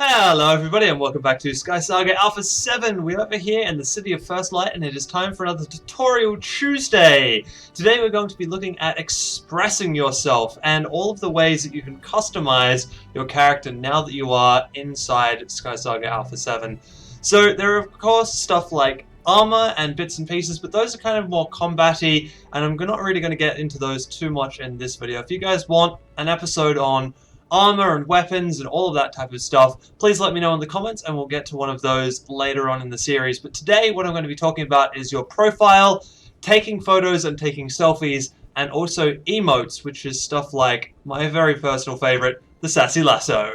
Hello everybody and welcome back to SkySaga Alpha 7. We're over here in the city of First Light and it is time for another Tutorial Tuesday. Today we're going to be looking at expressing yourself and all of the ways that you can customize your character now that you are inside SkySaga Alpha 7. So there are of course stuff like armor and bits and pieces, but those are kind of more combat-y and I'm not really going to get into those too much in this video. If you guys want an episode on armor and weapons and all of that type of stuff, please let me know in the comments and we'll get to one of those later on in the series. But today what I'm going to be talking about is your profile, taking photos and taking selfies, and also emotes, which is stuff like my very personal favorite, the sassy lasso.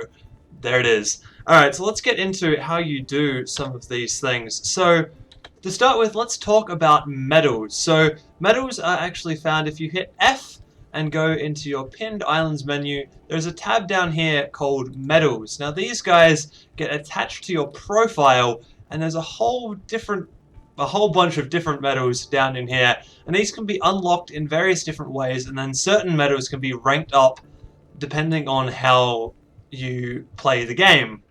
There it is. Alright, so let's get into how you do some of these things. So to start with, let's talk about medals. So medals are actually found if you hit F and go into your pinned islands menu. There's a tab down here called medals. Now these guys get attached to your profile and there's a whole bunch of different medals down in here, and these can be unlocked in various different ways, and then certain medals can be ranked up depending on how you play the game.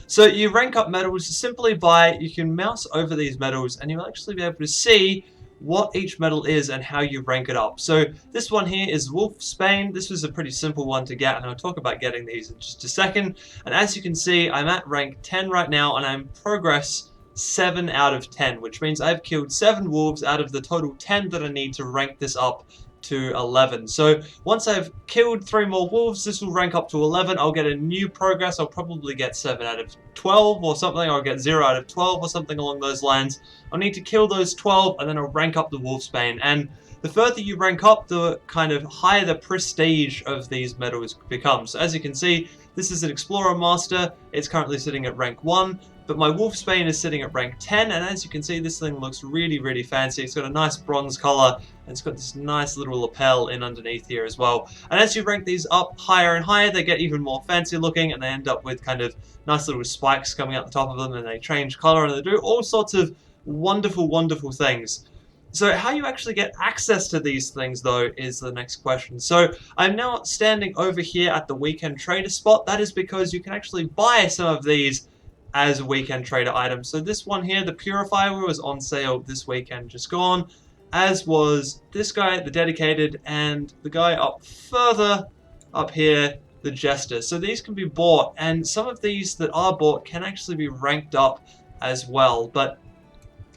So you rank up medals simply by, you can mouse over these medals and you'll actually be able to see what each medal is and how you rank it up. So this one here is Wolfsbane. This was a pretty simple one to get and I'll talk about getting these in just a second. And as you can see, I'm at rank 10 right now and I'm progress 7 out of 10, which means I've killed 7 wolves out of the total 10 that I need to rank this up to 11. So once I've killed 3 more wolves, this will rank up to 11. I'll get a new progress. I'll probably get 7 out of 12 or something. I'll get 0 out of 12 or something along those lines. I'll need to kill those 12 and then I'll rank up the Wolfsbane. And the further you rank up, the kind of higher the prestige of these medals becomes. So as you can see, this is an Explorer Master. It's currently sitting at rank 1. But my Wolfsbane is sitting at rank 10, and as you can see, this thing looks really, really fancy. It's got a nice bronze color, and it's got this nice little lapel in underneath here as well. And as you rank these up higher and higher, they get even more fancy looking, and they end up with kind of nice little spikes coming out the top of them, and they change color, and they do all sorts of wonderful, wonderful things. So how you actually get access to these things, though, is the next question. So I'm now standing over here at the weekend trader spot. That is because you can actually buy some of these as weekend trader items. So this one here, the Purifier, was on sale this weekend, just gone, as was this guy, the Dedicated, and the guy up further up here, the Jester. So these can be bought, and some of these that are bought can actually be ranked up as well, but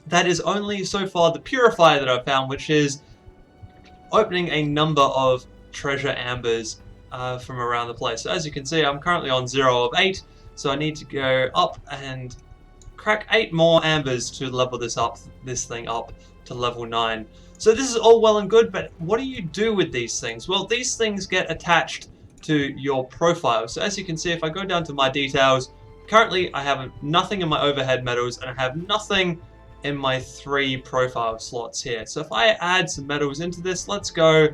that is only so far the Purifier that I've found, which is opening a number of treasure ambers from around the place. So as you can see, I'm currently on 0 of 8, so I need to go up and crack 8 more ambers to level this thing up to level 9. So this is all well and good, but what do you do with these things? Well, these things get attached to your profile. So as you can see, if I go down to my details, currently I have nothing in my overhead medals and I have nothing in my 3 profile slots here. So if I add some medals into this, let's go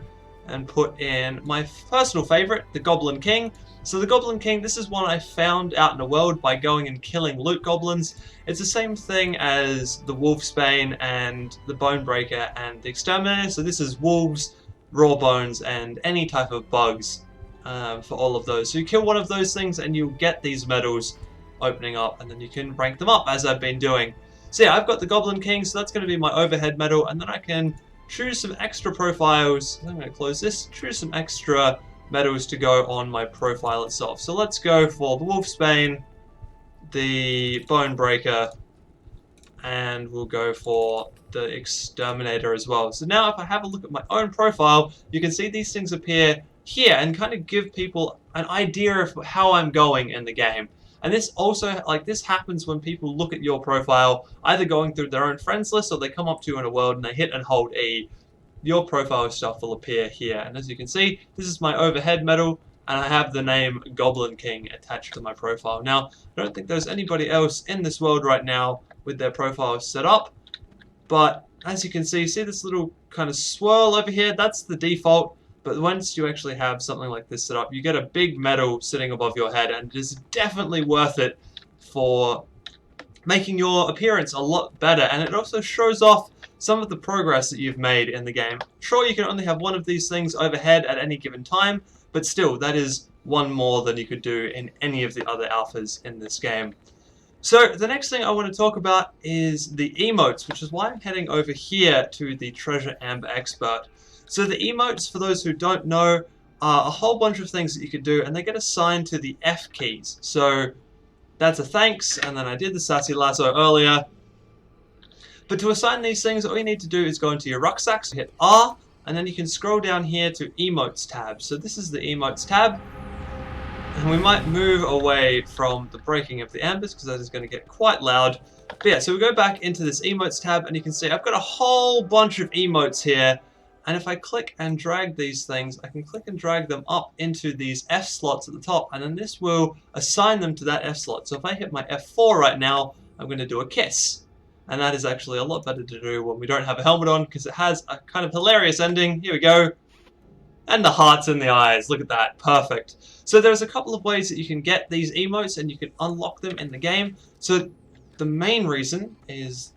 and put in my personal favorite, the Goblin King. So the Goblin King, this is one I found out in the world by going and killing loot goblins. It's the same thing as the Wolfsbane and the Bonebreaker and the Exterminator. So this is wolves, raw bones, and any type of bugs for all of those. So you kill one of those things and you'll get these medals opening up, and then you can rank them up as I've been doing. So yeah, I've got the Goblin King, so that's going to be my overhead medal, and then I can choose some extra profiles. I'm going to close this, choose some extra medals to go on my profile itself. So let's go for the Wolfsbane, the Bonebreaker, and we'll go for the Exterminator as well. So now if I have a look at my own profile, you can see these things appear here and kind of give people an idea of how I'm going in the game. And this also, like, this happens when people look at your profile, either going through their own friends list or they come up to you in a world and they hit and hold E. Your profile stuff will appear here, and as you can see, this is my overhead medal, and I have the name Goblin King attached to my profile. Now, I don't think there's anybody else in this world right now with their profile set up, but as you can see this little kind of swirl over here, that's the default, but once you actually have something like this set up, you get a big medal sitting above your head, and it is definitely worth it for making your appearance a lot better, and it also shows off some of the progress that you've made in the game. Sure, you can only have one of these things overhead at any given time, but still, that is one more than you could do in any of the other alphas in this game. So the next thing I want to talk about is the emotes, which is why I'm heading over here to the Treasure Amber Expert. So the emotes, for those who don't know, are a whole bunch of things that you could do, and they get assigned to the F keys. So that's a thanks, and then I did the sassy lasso earlier. But to assign these things, all you need to do is go into your rucksacks, hit R, and then you can scroll down here to Emotes tab. So this is the Emotes tab. And we might move away from the breaking of the ambers because that is going to get quite loud. But yeah, so we go back into this Emotes tab and you can see I've got a whole bunch of emotes here. And if I click and drag these things, I can click and drag them up into these F slots at the top. And then this will assign them to that F slot. So if I hit my F4 right now, I'm going to do a kiss. And that is actually a lot better to do when we don't have a helmet on because it has a kind of hilarious ending. Here we go. And the hearts in the eyes. Look at that. Perfect. So there's a couple of ways that you can get these emotes and you can unlock them in the game. So the main reason is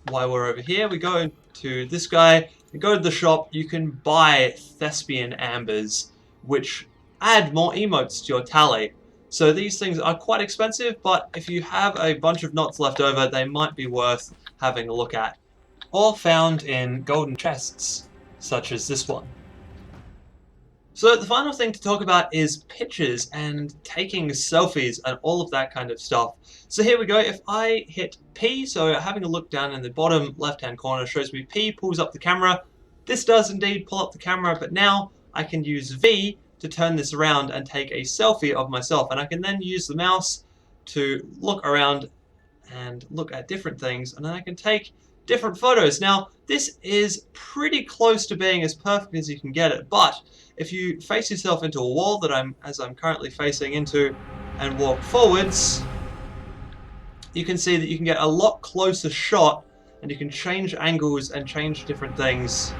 why we're over here. We go to this guy, we go to the shop, you can buy Thespian Ambers, which add more emotes to your tally. So these things are quite expensive, but if you have a bunch of knots left over, they might be worth having a look at. Or found in golden chests, such as this one. So the final thing to talk about is pictures and taking selfies and all of that kind of stuff. So here we go. If I hit P, so having a look down in the bottom left-hand corner shows me P pulls up the camera. This does indeed pull up the camera, but now I can use V to turn this around and take a selfie of myself. And I can then use the mouse to look around and look at different things, and then I can take different photos. Now, this is pretty close to being as perfect as you can get it, but if you face yourself into a wall that I'm currently facing into and walk forwards, you can see that you can get a lot closer shot and you can change angles and change different things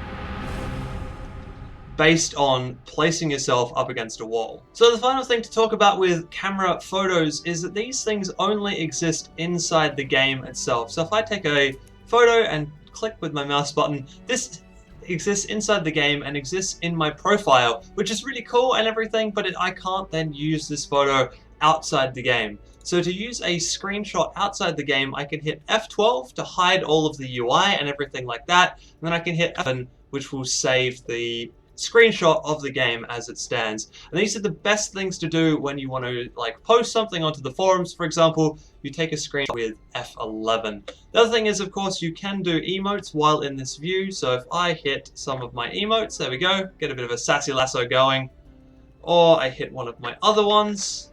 based on placing yourself up against a wall. So the final thing to talk about with camera photos is that these things only exist inside the game itself. So if I take a photo and click with my mouse button, this exists inside the game and exists in my profile, which is really cool and everything, but I can't then use this photo outside the game. So to use a screenshot outside the game, I can hit F12 to hide all of the UI and everything like that, and then I can hit F7, which will save the screenshot of the game as it stands. And these are the best things to do when you want to post something onto the forums. For example, you take a screenshot with F11. The other thing is, of course, you can do emotes while in this view. So if I hit some of my emotes, there we go, get a bit of a sassy lasso going, or I hit one of my other ones,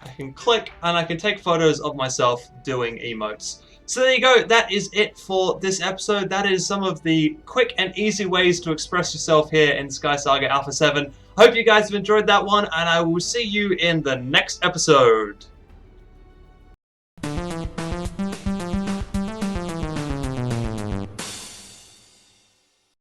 I can click and I can take photos of myself doing emotes. So there you go, that is it for this episode. That is some of the quick and easy ways to express yourself here in SkySaga Alpha 7. I hope you guys have enjoyed that one, and I will see you in the next episode.